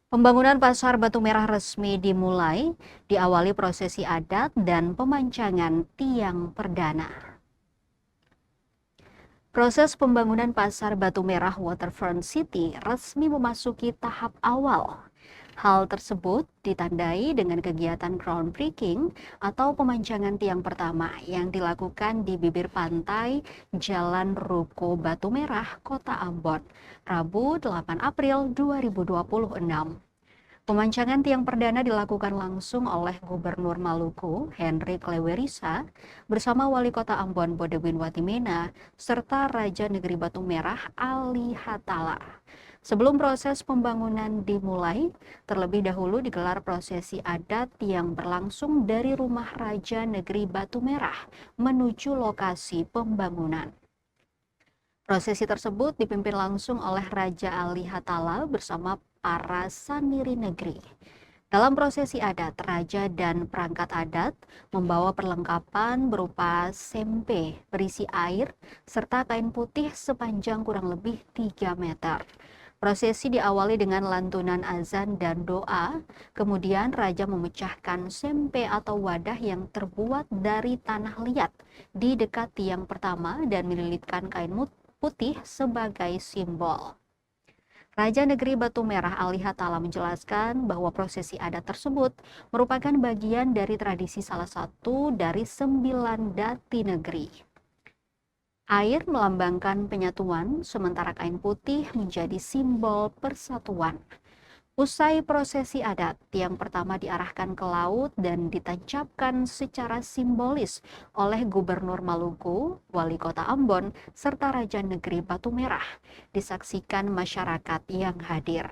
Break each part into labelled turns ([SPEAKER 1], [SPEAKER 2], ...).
[SPEAKER 1] Pembangunan Pasar Batu Merah resmi dimulai, diawali prosesi adat dan pemancangan tiang perdana. Proses pembangunan Pasar Batu Merah Waterfront City resmi memasuki tahap awal. Hal tersebut ditandai dengan kegiatan groundbreaking atau pemancangan tiang pertama yang dilakukan di bibir pantai Jalan Ruko Batu Merah, Kota Ambon, Rabu 8 April 2026. Pemancangan tiang perdana dilakukan langsung oleh Gubernur Maluku, Henry Klewerisa, bersama Wali Kota Ambon, Bodewin Watimena, serta Raja Negeri Batu Merah, Ali Hatala. Sebelum proses pembangunan dimulai, terlebih dahulu digelar prosesi adat yang berlangsung dari rumah Raja Negeri Batu Merah menuju lokasi pembangunan. Prosesi tersebut dipimpin langsung oleh Raja Ali Hatala bersama para saniri negeri. Dalam prosesi adat, raja dan perangkat adat membawa perlengkapan berupa sempe berisi air serta kain putih sepanjang kurang lebih 3 meter. Prosesi diawali dengan lantunan azan dan doa, kemudian raja memecahkan sempe atau wadah yang terbuat dari tanah liat di dekat tiang pertama dan melilitkan kain putih sebagai simbol. Raja Negeri Batu Merah Ali Hatala menjelaskan bahwa prosesi adat tersebut merupakan bagian dari tradisi salah satu dari 9 dati negeri. Air melambangkan penyatuan, sementara kain putih menjadi simbol persatuan. Usai prosesi adat, tiang pertama diarahkan ke laut dan ditancapkan secara simbolis oleh Gubernur Maluku, Wali Kota Ambon, serta Raja Negeri Batu Merah, disaksikan masyarakat yang hadir.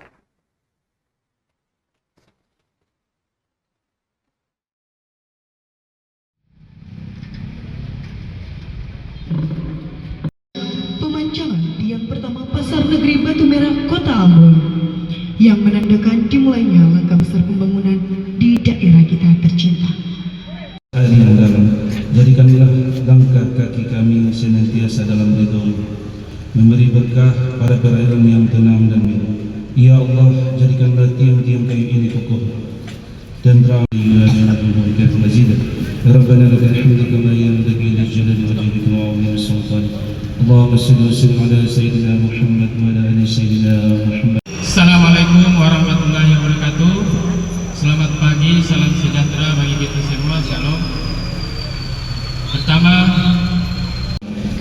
[SPEAKER 2] Pemancangan tiang pertama Pasar Negeri Batu Merah, Kota Ambon, yang menandakan dimulainya langkah besar pembangunan di daerah kita tercinta.
[SPEAKER 3] Jadikanlah langkah kaki kami senantiasa dalam ridho, memberi berkah pada perairan yang tenang dan biru. Ya Allah, jadikanlah tiang-tiang kayu ini kokoh dan terang di wilayah mazidah. Rabbana lakal hamdu kama yanbaghi li jalali wajhika wa 'azimi sultanik. Allahumma salli wa sallim ala sayyidina Muhammad wa ala ali sayyidina Muhammad.
[SPEAKER 4] Assalamualaikum warahmatullahi wabarakatuh. Selamat pagi, salam sejahtera bagi kita semua. Shalom. Pertama,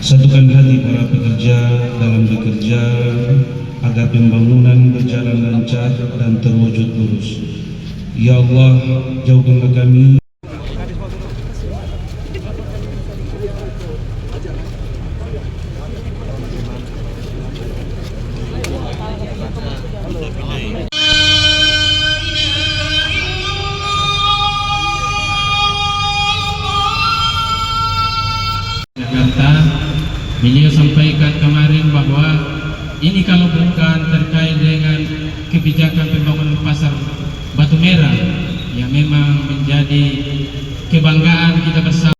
[SPEAKER 3] satukan hati para pekerja dalam bekerja agar pembangunan berjalan lancar dan terwujud lurus. Ya Allah, jauhkanlah kami
[SPEAKER 4] Jakarta. Beliau sampaikan kemarin bahwa ini kalau bukan terkait dengan kebijakan pembangunan Pasar Batu Merah yang memang menjadi kebanggaan kita bersama.